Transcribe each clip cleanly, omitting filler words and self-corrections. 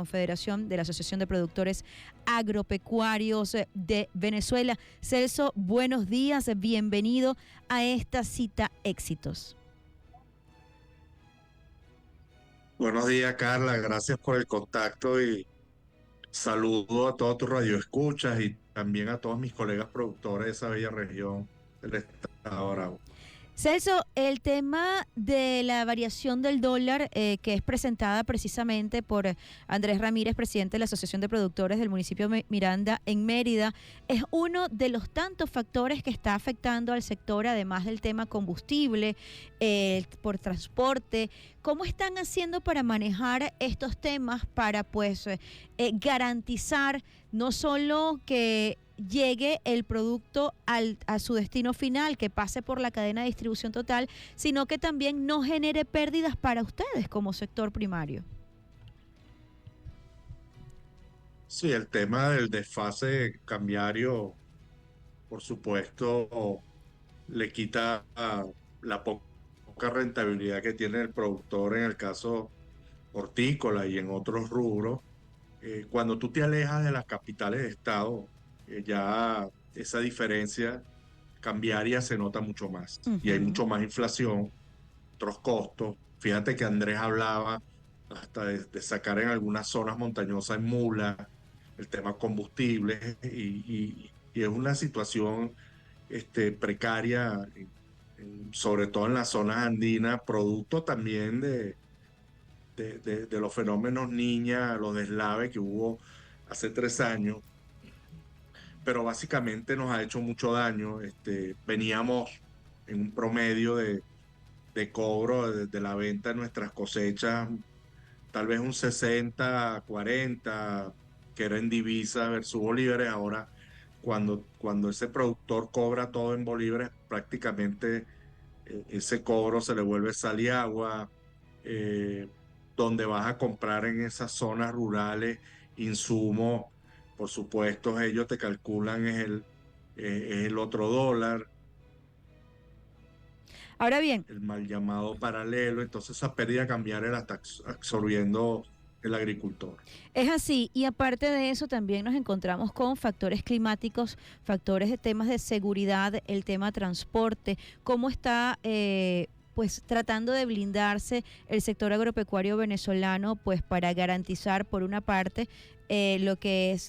Confederación de la Asociación de Productores Agropecuarios de Venezuela. Celso, buenos días, bienvenido a esta cita Éxitos. Buenos días, Carla. Gracias por el contacto y saludo a todos tus radioescuchas y también a todos mis colegas productores de esa bella región del estado Aragua. Celso, el tema de la variación del dólar que es presentada precisamente por Andrés Ramírez, presidente de la Asociación de Productores del municipio de Miranda en Mérida, es uno de los tantos factores que está afectando al sector, además del tema combustible, por transporte. ¿Cómo están haciendo para manejar estos temas para garantizar no solo que llegue el producto a su destino final, que pase por la cadena de distribución total, sino que también no genere pérdidas para ustedes como sector primario? Sí, el tema del desfase cambiario, por supuesto, le quita la poca rentabilidad que tiene el productor en el caso hortícola y en otros rubros. Cuando tú te alejas de las capitales de estado, ya esa diferencia cambiaria se nota mucho más y hay Uh-huh. mucho más inflación, otros costos. Fíjate que Andrés hablaba hasta de sacar en algunas zonas montañosas en mula el tema combustible y es una situación precaria, sobre todo en las zonas andinas, producto también de los fenómenos niña, los deslaves que hubo hace 3 años, pero básicamente nos ha hecho mucho daño. Veníamos en un promedio de cobro de la venta de nuestras cosechas, tal vez un 60-40, que era en divisa versus bolívares. Ahora, cuando ese productor cobra todo en bolívares, prácticamente ese cobro se le vuelve sal y agua. eh, Donde vas a comprar en esas zonas rurales insumos, por supuesto, ellos te calculan es el otro dólar, Ahora bien, el mal llamado paralelo. Entonces esa pérdida cambiaria la está absorbiendo el agricultor. es así, y aparte de eso también nos encontramos con factores climáticos, factores de temas de seguridad, el tema transporte, cómo está tratando de blindarse el sector agropecuario venezolano pues para garantizar por una parte lo que es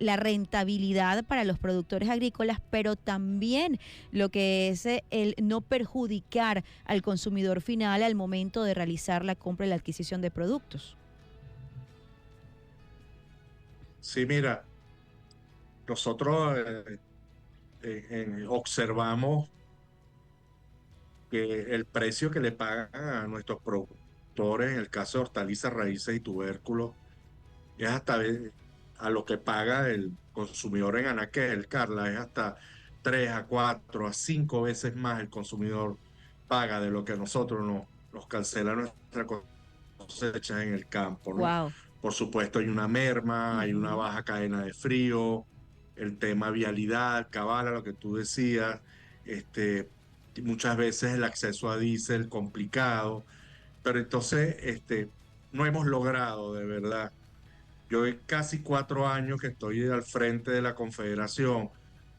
la rentabilidad para los productores agrícolas, pero también lo que es el no perjudicar al consumidor final al momento de realizar la compra y la adquisición de productos. Sí, mira, nosotros observamos que el precio que le pagan a nuestros productores, en el caso de hortalizas, raíces y tubérculos, es hasta a lo que paga el consumidor en anaquel, Carla, es hasta 3 a 4 a 5 veces más el consumidor paga de lo que nosotros nos cancela nuestra cosecha en el campo, ¿no? Wow. Por supuesto, hay una merma, hay una Uh-huh. baja cadena de frío, el tema vialidad, cabala, lo que tú decías, muchas veces el acceso a diésel complicado, pero entonces no hemos logrado de verdad. Yo en casi 4 años que estoy al frente de la Confederación,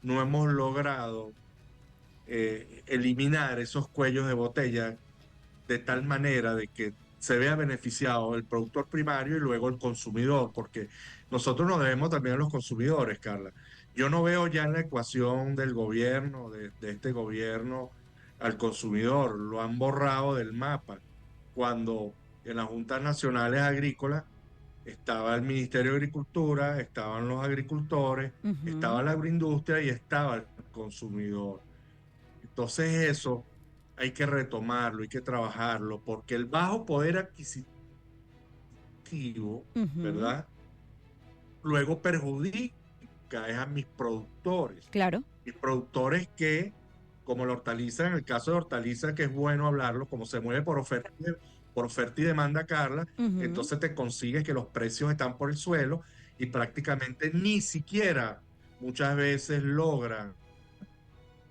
no hemos logrado eliminar esos cuellos de botella de tal manera de que se vea beneficiado el productor primario y luego el consumidor, porque nosotros nos debemos también a los consumidores, Carla. Yo no veo ya en la ecuación del gobierno, de este gobierno, al consumidor, lo han borrado del mapa, cuando en las juntas nacionales agrícolas estaba el Ministerio de Agricultura, estaban los agricultores, Uh-huh. estaba la agroindustria y estaba el consumidor. Entonces eso hay que retomarlo, hay que trabajarlo, porque el bajo poder adquisitivo, Uh-huh. ¿verdad? Luego perjudica es a Claro. mis productores que, como la hortaliza, en el caso de hortaliza, que es bueno hablarlo, como se mueve por oferta y demanda, Carla, Uh-huh. entonces te consigues que los precios están por el suelo y prácticamente ni siquiera muchas veces logran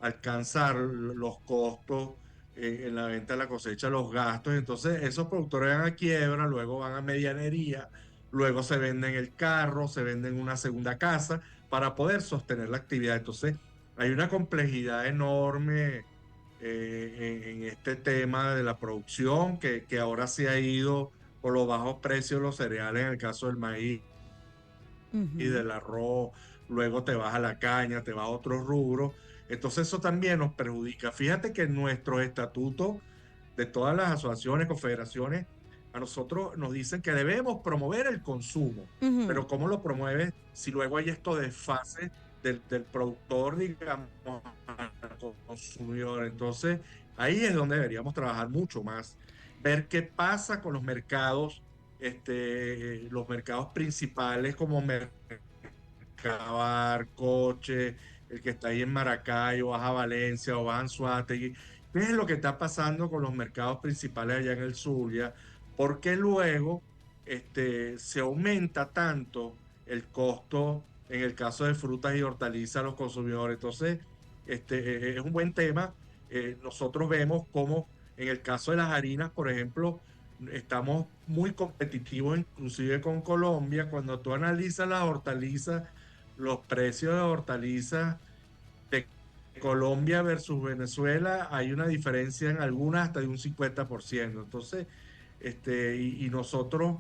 alcanzar los costos en la venta de la cosecha, los gastos. Entonces esos productores van a quiebra, luego van a medianería, luego se venden el carro, se venden una segunda casa para poder sostener la actividad. Entonces, hay una complejidad enorme en este tema de la producción que ahora se ha ido por los bajos precios de los cereales, en el caso del maíz y Ujú, del arroz, luego te vas a la caña, te vas a otros rubros. Entonces eso también nos perjudica. Fíjate que en nuestros estatutos de todas las asociaciones, confederaciones, a nosotros nos dicen que debemos promover el consumo, ujú. pero ¿cómo lo promueves si luego hay esto desfase del productor, digamos, al consumidor? Entonces, ahí es donde deberíamos trabajar mucho más, ver qué pasa con los mercados principales como Mercabar, Coche, el que está ahí en Maracay, o vas a Valencia, o vas a Anzoátegui. ¿Qué es lo que está pasando con los mercados principales allá en el Zulia? ¿Por qué luego se aumenta tanto el costo en el caso de frutas y hortalizas a los consumidores? Entonces, es un buen tema. Nosotros vemos cómo en el caso de las harinas, por ejemplo, estamos muy competitivos inclusive con Colombia. Cuando tú analizas las hortalizas, los precios de hortalizas de Colombia versus Venezuela, hay una diferencia en algunas hasta de un 50%. Entonces, y nosotros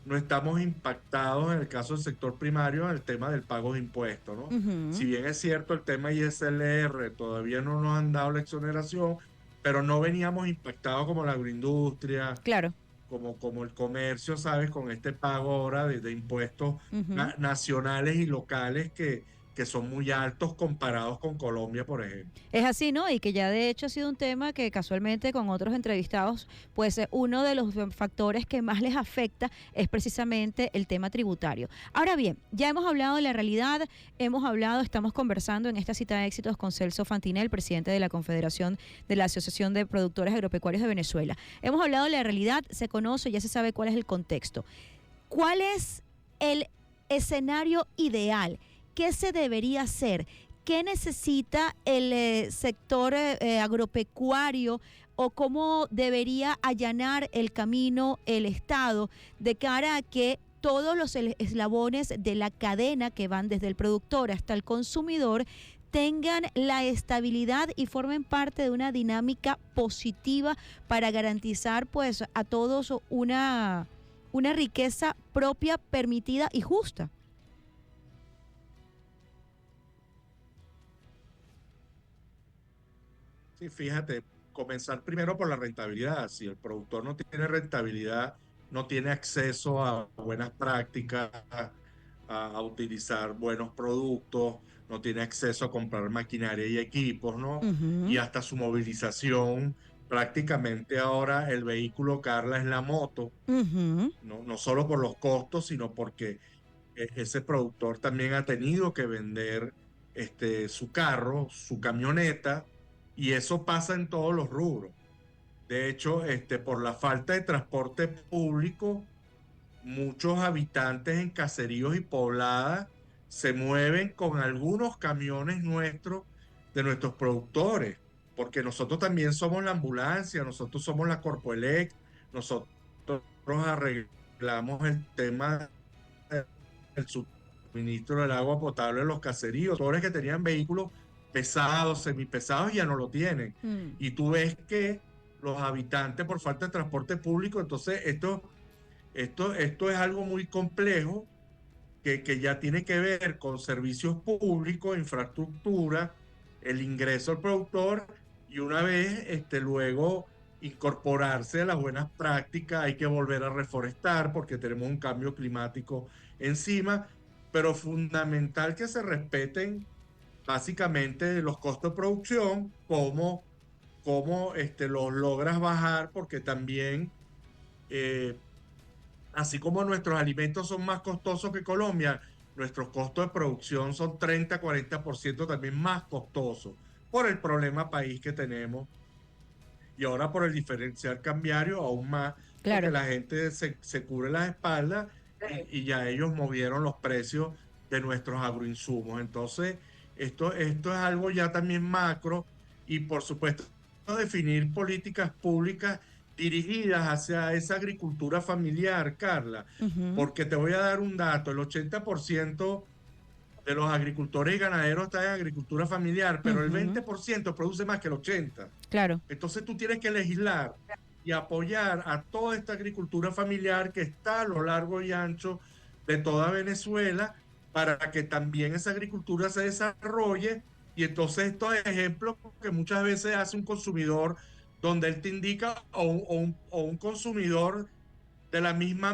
no estamos impactados en el caso del sector primario en el tema del pago de impuestos, ¿no? Si Ujú, bien es cierto el tema ISLR, todavía no nos han dado la exoneración, pero no veníamos impactados como la agroindustria, claro. como el comercio, ¿sabes? Con este pago ahora de impuestos Ujú. nacionales y locales que son muy altos comparados con Colombia, por ejemplo. Es así, ¿no? Y que ya de hecho ha sido un tema que casualmente con otros entrevistados, pues uno de los factores que más les afecta es precisamente el tema tributario. Ahora bien, ya hemos hablado de la realidad, hemos hablado, estamos conversando en esta cita de éxitos con Celso Fantinel, presidente de la Confederación de la Asociación de Productores Agropecuarios de Venezuela. Hemos hablado de la realidad, se conoce, ya se sabe cuál es el contexto. ¿Cuál es el escenario ideal? ¿Qué se debería hacer? ¿Qué necesita el sector agropecuario o cómo debería allanar el camino el Estado de cara a que todos los eslabones de la cadena que van desde el productor hasta el consumidor tengan la estabilidad y formen parte de una dinámica positiva para garantizar pues a todos una riqueza propia, permitida y justa? Sí, fíjate, comenzar primero por la rentabilidad. Si el productor no tiene rentabilidad, no tiene acceso a buenas prácticas, a utilizar buenos productos, no tiene acceso a comprar maquinaria y equipos, ¿no? Y Ujú, hasta su movilización, prácticamente ahora el vehículo, Carla, es la moto, ujú. no solo por los costos, sino porque ese productor también ha tenido que vender su carro, su camioneta, y eso pasa en todos los rubros. De hecho, por la falta de transporte público, muchos habitantes en caseríos y pobladas se mueven con algunos camiones nuestros, de nuestros productores, porque nosotros también somos la ambulancia, nosotros somos la Corpoelec, nosotros arreglamos el tema el suministro del agua potable en los caseríos. Pobres que tenían vehículos pesados, semipesados, ya no lo tienen. Mm. Y tú ves que los habitantes, por falta de transporte público, entonces esto es algo muy complejo que ya tiene que ver con servicios públicos, infraestructura, el ingreso al productor, y una vez luego incorporarse a las buenas prácticas. Hay que volver a reforestar porque tenemos un cambio climático encima, pero fundamental que se respeten básicamente los costos de producción, cómo los logras bajar, porque también eh, así como nuestros alimentos son más costosos que Colombia, nuestros costos de producción son 30-40% también más costosos por el problema país que tenemos, y ahora por el diferencial cambiario aún más, porque Claro. la gente se cubre las espaldas y ya ellos movieron los precios de nuestros agroinsumos. Entonces, esto es algo ya también macro, y por supuesto definir políticas públicas dirigidas hacia esa agricultura familiar, Carla, Ujú, porque te voy a dar un dato, el 80% de los agricultores y ganaderos está en agricultura familiar, pero el ujú, 20% produce más que el 80%. claro. Entonces tú tienes que legislar y apoyar a toda esta agricultura familiar que está a lo largo y ancho de toda Venezuela para que también esa agricultura se desarrolle. Y entonces estos ejemplos que muchas veces hace un consumidor, donde él te indica, o un consumidor de la misma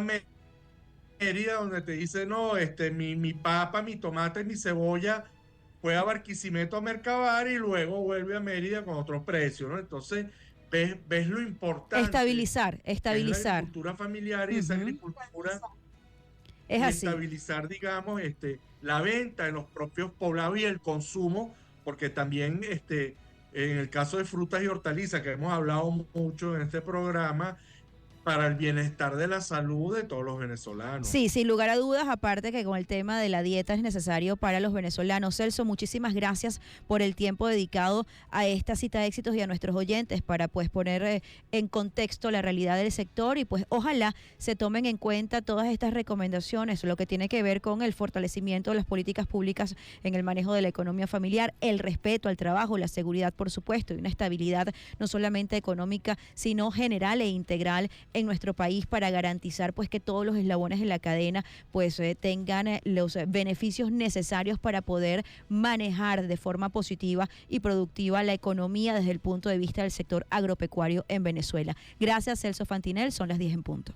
Mérida, donde te dice, no, mi papa, mi tomate, mi cebolla fue a Barquisimeto a Mercabar y luego vuelve a Mérida con otro precio, ¿no? Entonces, ves lo importante Estabilizar, que es la estabilizar. agricultura familiar y esa Ujú, agricultura, es y así. estabilizar, digamos, la venta en los propios poblados y el consumo, porque también en el caso de frutas y hortalizas, que hemos hablado mucho en este programa, para el bienestar de la salud de todos los venezolanos. Sí, sin lugar a dudas, aparte que con el tema de la dieta es necesario para los venezolanos. Celso, muchísimas gracias por el tiempo dedicado a esta cita de éxitos y a nuestros oyentes para pues poner en contexto la realidad del sector y pues ojalá se tomen en cuenta todas estas recomendaciones, lo que tiene que ver con el fortalecimiento de las políticas públicas en el manejo de la economía familiar, el respeto al trabajo, la seguridad, por supuesto, y una estabilidad no solamente económica, sino general e integral en nuestro país para garantizar pues que todos los eslabones de la cadena pues tengan los beneficios necesarios para poder manejar de forma positiva y productiva la economía desde el punto de vista del sector agropecuario en Venezuela. Gracias, Celso Fantinel, son las 10 en punto.